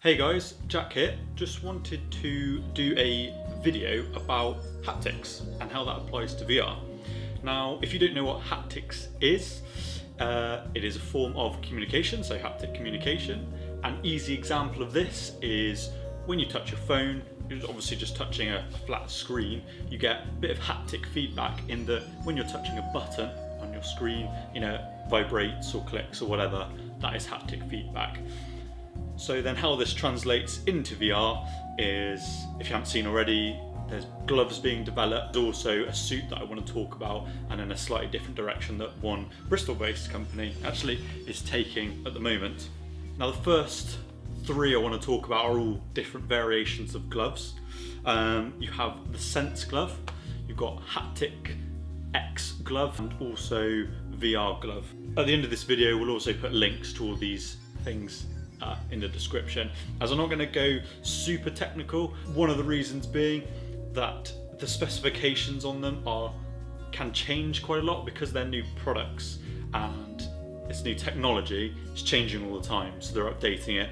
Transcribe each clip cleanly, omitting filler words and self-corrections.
Hey guys, Jack here. Just wanted to do a video about haptics and how that applies to VR. Now, if you don't know what haptics is, it is a form of communication, so haptic communication. An easy example of this is when you touch your phone, you're obviously just touching a flat screen, you get a bit of haptic feedback in that when you're touching a button on your screen, vibrates or clicks or whatever, that is haptic feedback. So then how this translates into VR is, if you haven't seen already, there's gloves being developed. There's also a suit that I want to talk about, and in a slightly different direction that one Bristol-based company actually is taking at the moment. Now the first three I want to talk about are all different variations of gloves. You have the Sense glove, you've got Haptix glove, and also VR glove. At the end of this video we'll also put links to all these things in the description, as I'm not going to go super technical. One of the reasons being that the specifications on them can change quite a lot because they're new products and it's new technology. It's changing all the time, so they're updating it.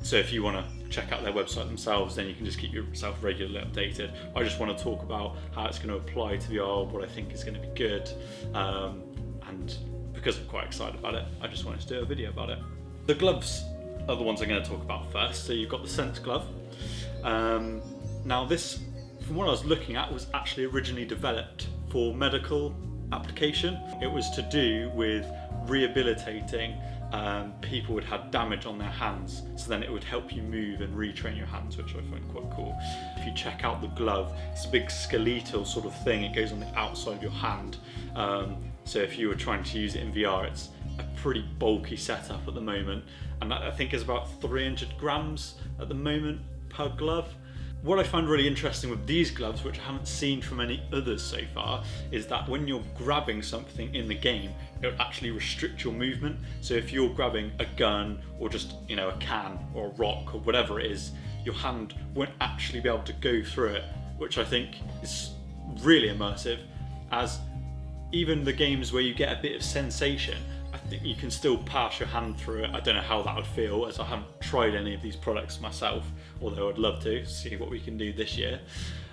So if you want to check out their website themselves, then you can just keep yourself regularly updated. I just want to talk about how it's going to apply to VR, what I think is going to be good, and because I'm quite excited about it, I just wanted to do a video about it. The gloves are the ones I'm going to talk about first. So you've got the Sense glove. Now this, from what I was looking at, was actually originally developed for medical application. It was to do with rehabilitating people who'd had damage on their hands, so then it would help you move and retrain your hands, which I find quite cool. If you check out the glove, it's a big skeletal sort of thing. It goes on the outside of your hand. So if you were trying to use it in VR, it's a pretty bulky setup at the moment, and I think it's about 300 grams at the moment per glove. What I find really interesting with these gloves, which I haven't seen from any others so far, is that when you're grabbing something in the game, it will actually restrict your movement. So if you're grabbing a gun or just a can or a rock or whatever it is, your hand won't actually be able to go through it, which I think is really immersive, as even the games where you get a bit of sensation, I think you can still pass your hand through it. I don't know how that would feel, as I haven't tried any of these products myself, although I'd love to see what we can do this year.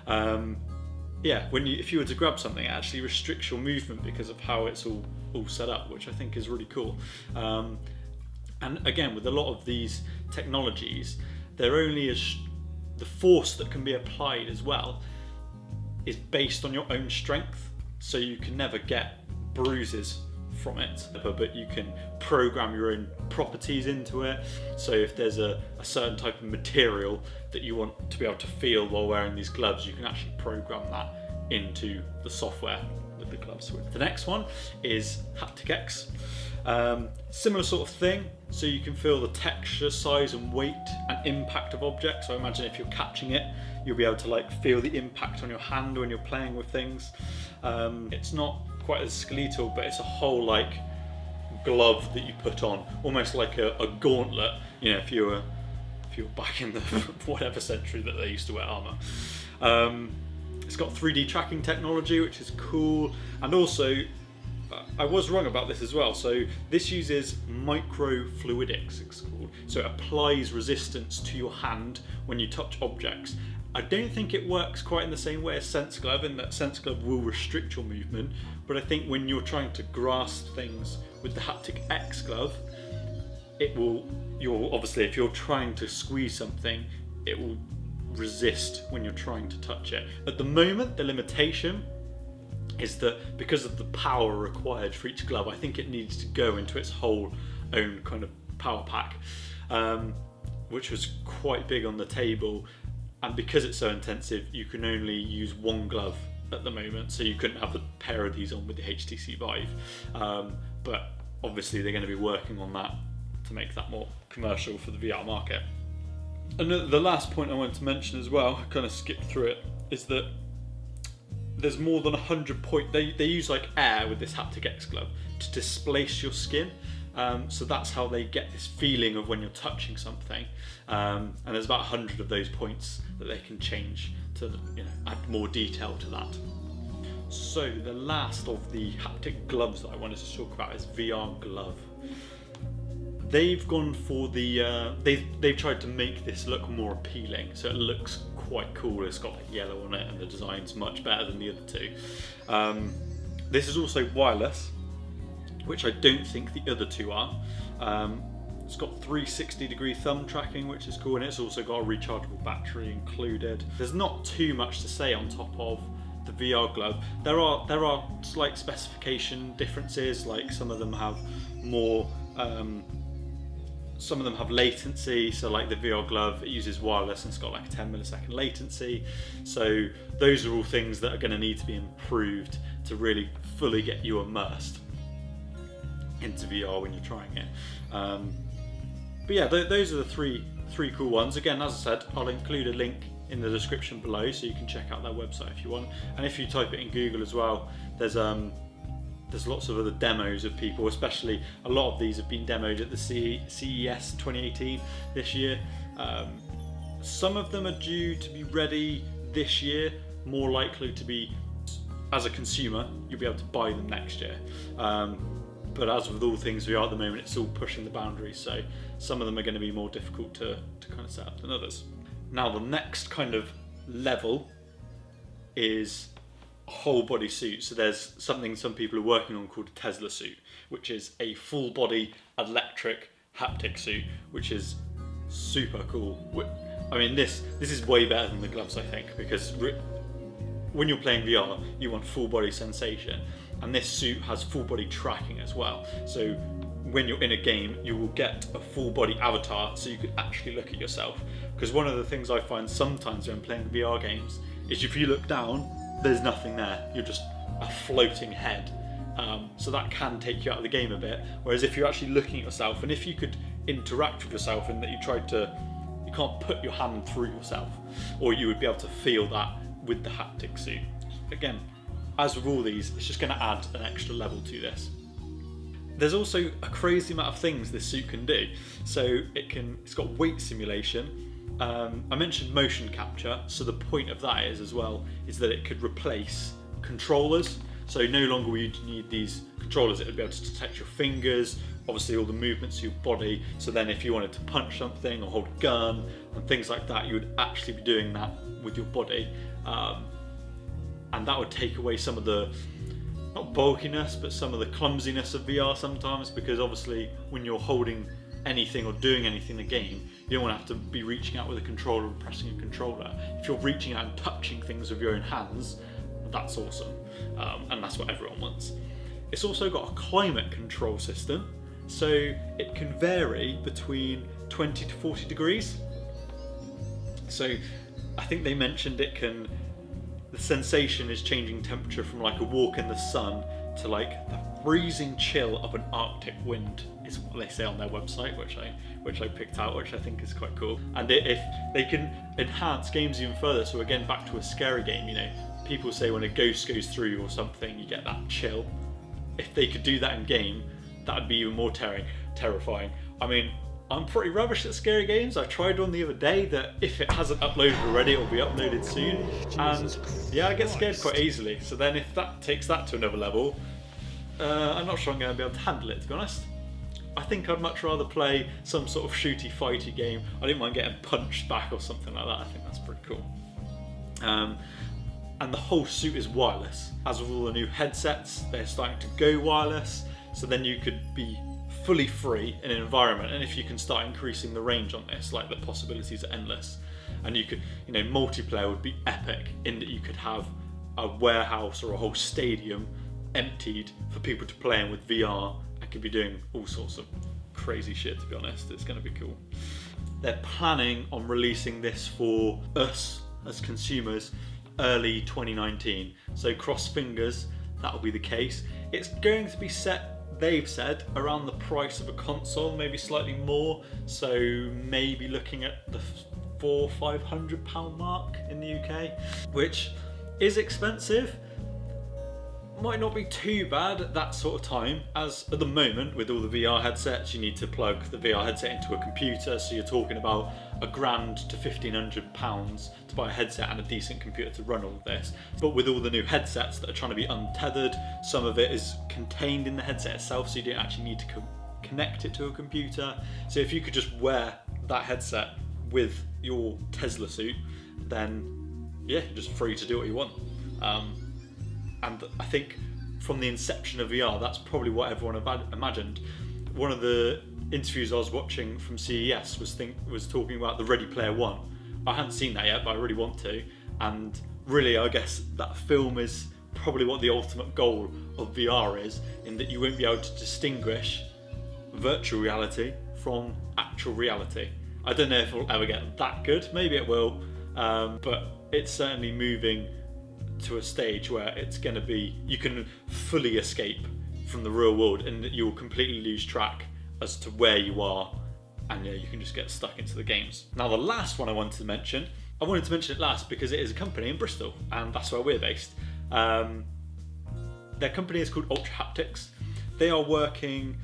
If you were to grab something, it actually restricts your movement because of how it's all set up, which I think is really cool. And again, with a lot of these technologies, they're only as the force that can be applied as well is based on your own strength, so you can never get bruises from it, but you can program your own properties into it. So if there's a certain type of material that you want to be able to feel while wearing these gloves, you can actually program that into the software with the gloves. The next one is Haptix. Similar sort of thing, so you can feel the texture, size and weight and impact of objects. So I imagine if you're catching it, you'll be able to feel the impact on your hand when you're playing with things. It's not quite as skeletal, but it's a whole glove that you put on, almost like a gauntlet. If you were back in the whatever century that they used to wear armor. It's got 3D tracking technology, which is cool, and also I was wrong about this as well. So this uses microfluidics, it's called. So it applies resistance to your hand when you touch objects. I don't think it works quite in the same way as Sense glove, in that Sense glove will restrict your movement, but I think when you're trying to grasp things with the Haptix glove, obviously if you're trying to squeeze something, it will resist when you're trying to touch it. At the moment, the limitation is that because of the power required for each glove, I think it needs to go into its whole own kind of power pack, which was quite big on the table. And because it's so intensive, you can only use one glove at the moment, so you couldn't have a pair of these on with the HTC Vive. But obviously they're going to be working on that to make that more commercial for the VR market. And the last point I wanted to mention as well, I kind of skipped through it, is that there's more than 100 points. They use air with this Haptix glove to displace your skin. So that's how they get this feeling of when you're touching something. And there's about 100 of those points that they can change to add more detail to that. So the last of the haptic gloves that I wanted to talk about is VR glove. they've gone for the they've tried to make this look more appealing, so it looks quite cool. It's got like yellow on it, and the design's much better than the other two. This is also wireless, which I don't think the other two are. It's got 360-degree thumb tracking, which is cool, and it's also got a rechargeable battery included. There's not too much to say on top of the VR glove. There are slight specification differences, like some of them have more, some of them have latency. So like the VR glove, it uses wireless and it's got like a 10 millisecond latency. So those are all things that are going to need to be improved to really fully get you immersed into VR when you're trying it. But yeah, those are the three cool ones. Again, as I said, I'll include a link in the description below so you can check out their website if you want. And if you type it in Google as well, there's lots of other demos of people, especially a lot of these have been demoed at the CES 2018 this year. Some of them are due to be ready this year, more likely to be, as a consumer, you'll be able to buy them next year. But as with all things VR at the moment, it's all pushing the boundaries, so some of them are going to be more difficult to kind of set up than others. Now the next kind of level is a whole body suit. So there's something some people are working on called a Teslasuit, which is a full body electric haptic suit, which is super cool. I mean, this is way better than the gloves, I think, because when you're playing VR, you want full body sensation, and this suit has full body tracking as well. So when you're in a game, you will get a full body avatar, so you could actually look at yourself. Because one of the things I find sometimes when playing VR games is if you look down, there's nothing there. You're just a floating head. So that can take you out of the game a bit. Whereas if you're actually looking at yourself, and if you could interact with yourself in that you can't put your hand through yourself, or you would be able to feel that with the haptic suit. Again, as with all these, it's just going to add an extra level to this. There's also a crazy amount of things this suit can do. So it's got weight simulation. I mentioned motion capture, so the point of that is that it could replace controllers. So no longer will you need these controllers, it would be able to detect your fingers, obviously all the movements of your body. So then if you wanted to punch something or hold a gun and things like that, you would actually be doing that with your body. And that would take away some of the, not bulkiness, but some of the clumsiness of VR sometimes, because obviously when you're holding anything or doing anything in the game, you don't want to have to be reaching out with a controller and pressing a controller. If you're reaching out and touching things with your own hands, that's awesome. And that's what everyone wants. It's also got a climate control system, so it can vary between 20 to 40 degrees. So I think they mentioned the sensation is changing temperature from like a walk in the sun to like the freezing chill of an Arctic wind, is what they say on their website, which I picked out, which I think is quite cool. And if they can enhance games even further, so again, back to a scary game, people say when a ghost goes through or something, you get that chill. If they could do that in game, that would be even more terrifying. I mean, I'm pretty rubbish at scary games. I tried one the other day that if it hasn't uploaded already, it will be uploaded soon. And yeah, I get scared quite easily. So then if that takes that to another level, I'm not sure I'm going to be able to handle it, to be honest. I think I'd much rather play some sort of shooty fighty game. I don't mind getting punched back or something like that. I think that's pretty cool. And the whole suit is wireless. As with all the new headsets, they're starting to go wireless. So then you could be fully free in an environment, and if you can start increasing the range on this, like the possibilities are endless. And you could, multiplayer would be epic in that you could have a warehouse or a whole stadium emptied for people to play in with VR. I could be doing all sorts of crazy shit, to be honest. It's going to be cool. They're planning on releasing this for us as consumers early 2019. So cross fingers that will be the case. It's going to be set, they've said, around the price of a console, maybe slightly more. So maybe looking at the £400-500 mark in the UK, which is expensive. Might not be too bad at that sort of time, as at the moment with all the VR headsets you need to plug the VR headset into a computer, so you're talking about £1,000 to £1,500 to buy a headset and a decent computer to run all of this. But with all the new headsets that are trying to be untethered, some of it is contained in the headset itself, so you don't actually need to connect it to a computer. So if you could just wear that headset with your Teslasuit, then yeah, you're just free to do what you want. And I think from the inception of VR, that's probably what everyone imagined. One of the interviews I was watching from CES was talking about the Ready Player One. I hadn't seen that yet, but I really want to. And really, I guess that film is probably what the ultimate goal of VR is, in that you won't be able to distinguish virtual reality from actual reality. I don't know if it'll ever get that good, maybe it will, but it's certainly moving to a stage where it's going to be, you can fully escape from the real world and that you'll completely lose track as to where you are, and yeah, you can just get stuck into the games. Now the last one I wanted to mention it last because it is a company in Bristol, and that's where we're based. Their company is called Ultrahaptics. They are working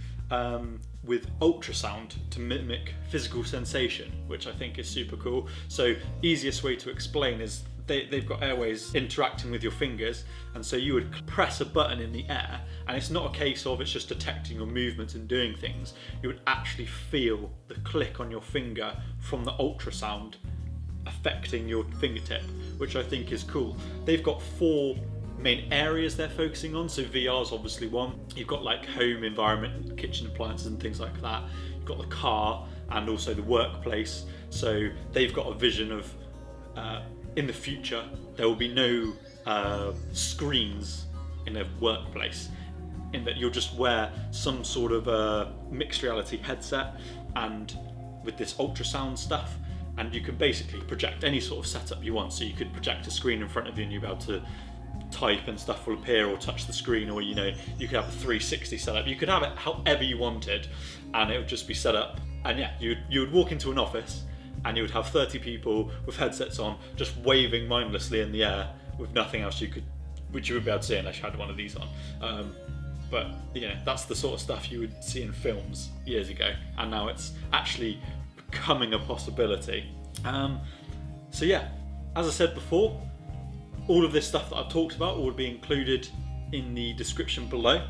with ultrasound to mimic physical sensation, which I think is super cool. So easiest way to explain is they've got airways interacting with your fingers, and so you would press a button in the air, and it's not a case of it's just detecting your movements and doing things. You would actually feel the click on your finger from the ultrasound affecting your fingertip, which I think is cool. They've got 4 main areas they're focusing on. So VR is obviously one. You've got like home environment, kitchen appliances and things like that. You've got the car and also the workplace. So they've got a vision of in the future there will be no screens in a workplace, in that you'll just wear some sort of a mixed reality headset and with this ultrasound stuff, and you can basically project any sort of setup you want. So you could project a screen in front of you and you'll be able to type and stuff will appear, or touch the screen, or you could have a 360 setup. You could have it however you wanted, and it would just be set up. And yeah, you would walk into an office and you would have 30 people with headsets on just waving mindlessly in the air with nothing else which you would be able to see unless you had one of these on. But that's the sort of stuff you would see in films years ago, and now it's actually becoming a possibility. So yeah, as I said before, all of this stuff that I've talked about will be included in the description below.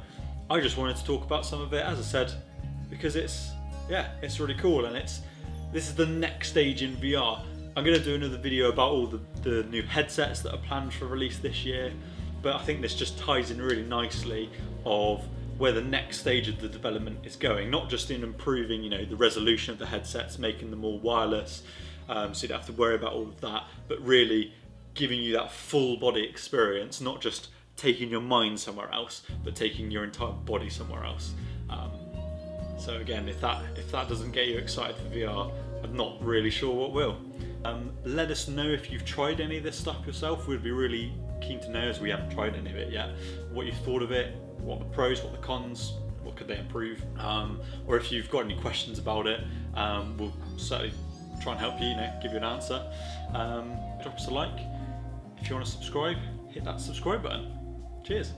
I just wanted to talk about some of it, as I said, because it's really cool, and this is the next stage in VR. I'm going to do another video about all the new headsets that are planned for release this year, but I think this just ties in really nicely of where the next stage of the development is going, not just in improving the resolution of the headsets, making them more wireless, so you don't have to worry about all of that, but really giving you that full body experience, not just taking your mind somewhere else, but taking your entire body somewhere else. So again, if that doesn't get you excited for VR, I'm not really sure what will. Let us know if you've tried any of this stuff yourself. We'd be really keen to know, as we haven't tried any of it yet, what you thought of it, what are the pros, what are the cons, what could they improve, or if you've got any questions about it, we'll certainly try and help you, give you an answer. Drop us a like. If you want to subscribe, hit that subscribe button. Cheers.